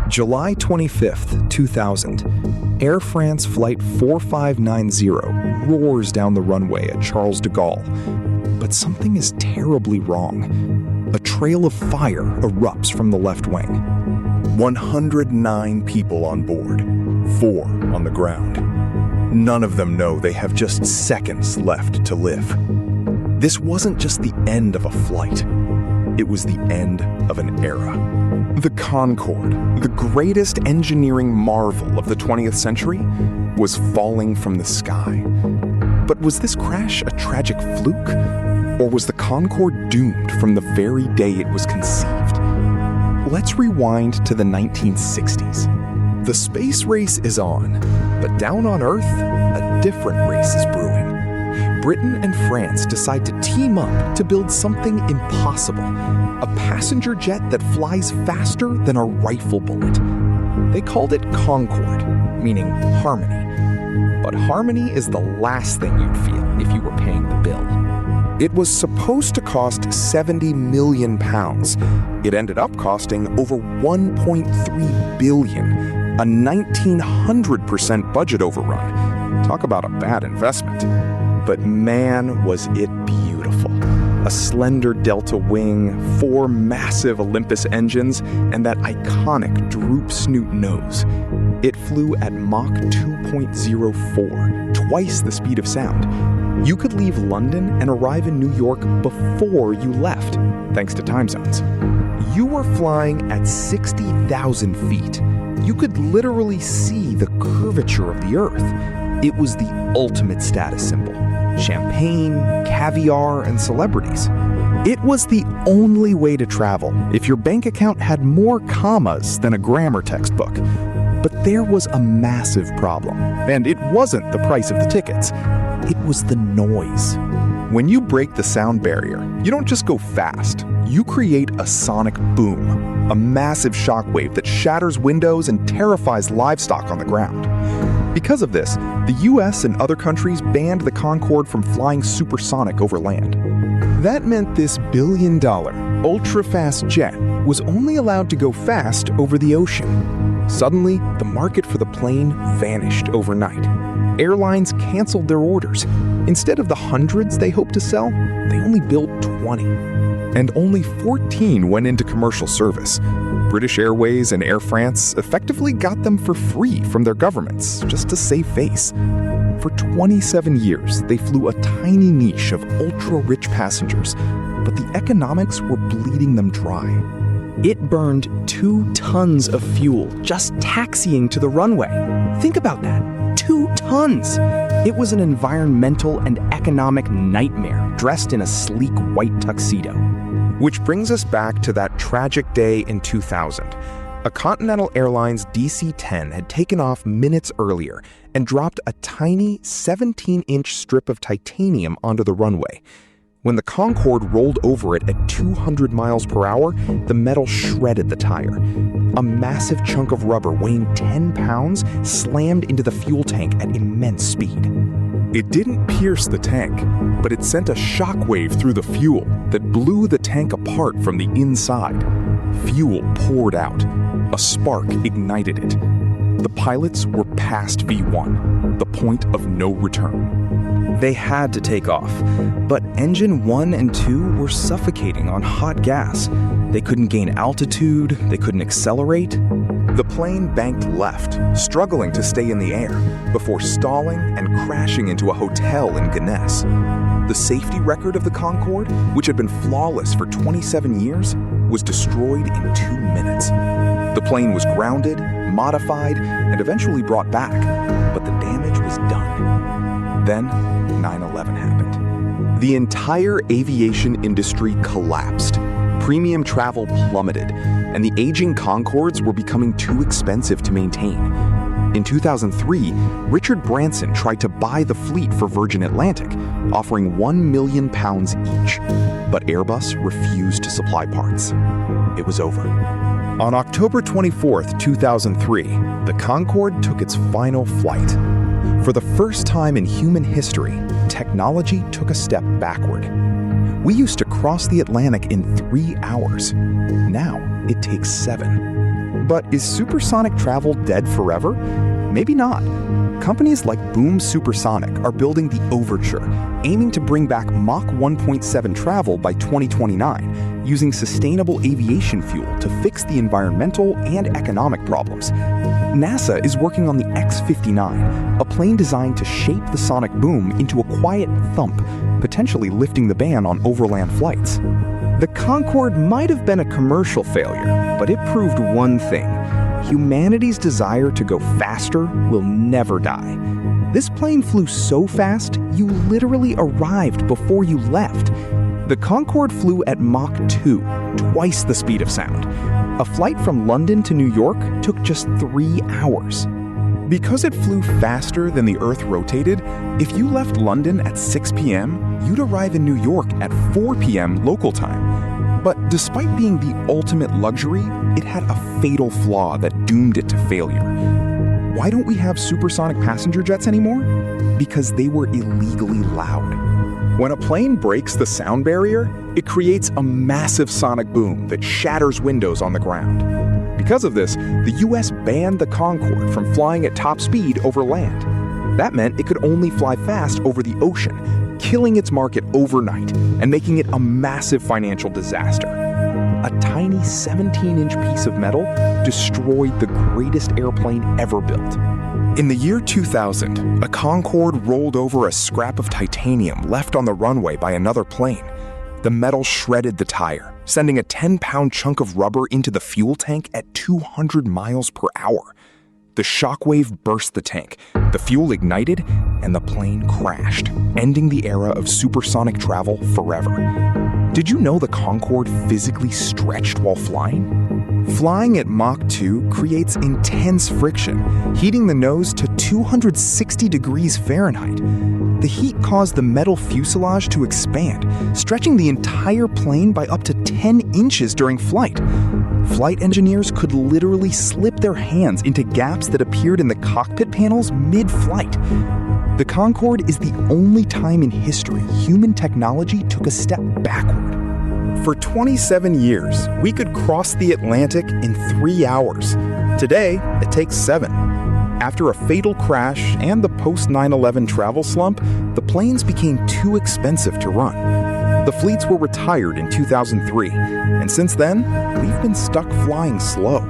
July 25th, 2000, Air France Flight 4590 roars down the runway at Charles de Gaulle. But something is terribly wrong. A trail of fire erupts from the left wing. 109 people on board, 4 on the ground. None of them know they have just seconds left to live. This wasn't just the end of a flight. It was the end of an era. The Concorde, the greatest engineering marvel of the 20th century, was falling from the sky. But was this crash a tragic fluke? Or was the Concorde doomed from the very day it was conceived? Let's rewind to the 1960s. The space race is on, but down on Earth, a different race is brewing. Britain and France decide to team up to build something impossible, a passenger jet that flies faster than a rifle bullet. They called it Concorde, meaning harmony. But harmony is the last thing you'd feel if you were paying the bill. It was supposed to cost £70 million. It ended up costing over $1.3 billion, a 1,900% budget overrun. Talk about a bad investment. But man, was it beautiful. A slender delta wing, 4 massive Olympus engines, and that iconic droop snoot nose. It flew at Mach 2.04, twice the speed of sound. You could leave London and arrive in New York before you left, thanks to time zones. You were flying at 60,000 feet. You could literally see the curvature of the Earth. It was the ultimate status symbol. Champagne, caviar, and celebrities. It was the only way to travel if your bank account had more commas than a grammar textbook. But there was a massive problem, and it wasn't the price of the tickets. It was the noise. When you break the sound barrier, you don't just go fast. You create a sonic boom, a massive shockwave that shatters windows and terrifies livestock on the ground. Because of this, the US and other countries banned the Concorde from flying supersonic over land. That meant this billion-dollar, ultra-fast jet was only allowed to go fast over the ocean. Suddenly, the market for the plane vanished overnight. Airlines canceled their orders. Instead of the hundreds they hoped to sell, they only built 20. And only 14 went into commercial service. British Airways and Air France effectively got them for free from their governments, just to save face. For 27 years, they flew a tiny niche of ultra-rich passengers, but the economics were bleeding them dry. It burned 2 tons of fuel just taxiing to the runway. Think about that, 2 tons! It was an environmental and economic nightmare dressed in a sleek white tuxedo. Which brings us back to that tragic day in 2000. A Continental Airlines DC-10 had taken off minutes earlier and dropped a tiny 17-inch strip of titanium onto the runway. When the Concorde rolled over it at 200 miles per hour, the metal shredded the tire. A massive chunk of rubber weighing 10 pounds slammed into the fuel tank at immense speed. It didn't pierce the tank, but it sent a shockwave through the fuel that blew the tank apart from the inside. Fuel poured out. A spark ignited it. The pilots were past V1, the point of no return. They had to take off, but engine 1 and 2 were suffocating on hot gas. They couldn't gain altitude, they couldn't accelerate. The plane banked left, struggling to stay in the air, before stalling and crashing into a hotel in Gonesse. The safety record of the Concorde, which had been flawless for 27 years, was destroyed in 2 minutes. The plane was grounded, modified, and eventually brought back, but the damage was done. Then, 9/11 happened. The entire aviation industry collapsed. Premium travel plummeted, and the aging Concordes were becoming too expensive to maintain. In 2003, Richard Branson tried to buy the fleet for Virgin Atlantic, offering £1 million each, but Airbus refused to supply parts. It was over. On October 24, 2003, the Concorde took its final flight. For the first time in human history, technology took a step backward. We used to cross the Atlantic in 3 hours. Now it takes 7. But is supersonic travel dead forever? Maybe not. Companies like Boom Supersonic are building the Overture, aiming to bring back Mach 1.7 travel by 2029, using sustainable aviation fuel to fix the environmental and economic problems. NASA is working on the X-59, a plane designed to shape the sonic boom into a quiet thump, potentially lifting the ban on overland flights. The Concorde might have been a commercial failure, but it proved one thing. Humanity's desire to go faster will never die. This plane flew so fast, you literally arrived before you left. The Concorde flew at Mach 2, twice the speed of sound. A flight from London to New York took just 3 hours. Because it flew faster than the Earth rotated, if you left London at 6 p.m., you'd arrive in New York at 4 p.m. local time. But despite being the ultimate luxury, it had a fatal flaw that doomed it to failure. Why don't we have supersonic passenger jets anymore? Because they were illegally loud. When a plane breaks the sound barrier, it creates a massive sonic boom that shatters windows on the ground. Because of this, the US banned the Concorde from flying at top speed over land. That meant it could only fly fast over the ocean, killing its market overnight and making it a massive financial disaster. A tiny 17-inch piece of metal destroyed the greatest airplane ever built. In the year 2000, a Concorde rolled over a scrap of titanium left on the runway by another plane. The metal shredded the tire, sending a 10-pound chunk of rubber into the fuel tank at 200 miles per hour. The shockwave burst the tank, the fuel ignited, and the plane crashed, ending the era of supersonic travel forever. Did you know the Concorde physically stretched while flying? Flying at Mach 2 creates intense friction, heating the nose to 260 degrees Fahrenheit. The heat caused the metal fuselage to expand, stretching the entire plane by up to 10 inches during flight. Flight engineers could literally slip their hands into gaps that appeared in the cockpit panels mid-flight. The Concorde is the only time in history human technology took a step backward. For 27 years, we could cross the Atlantic in 3 hours. Today, it takes 7. After a fatal crash and the post-9/11 travel slump, the planes became too expensive to run. The fleets were retired in 2003, and since then, we've been stuck flying slow.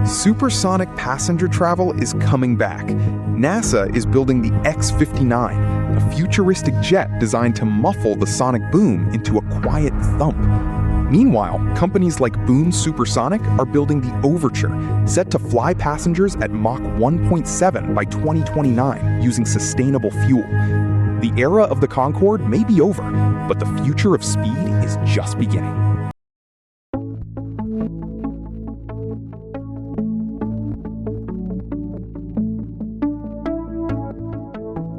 Supersonic passenger travel is coming back. NASA is building the X-59, a futuristic jet designed to muffle the sonic boom into a quiet thump. Meanwhile, companies like Boom Supersonic are building the Overture, set to fly passengers at Mach 1.7 by 2029 using sustainable fuel. The era of the Concorde may be over, but the future of speed is just beginning.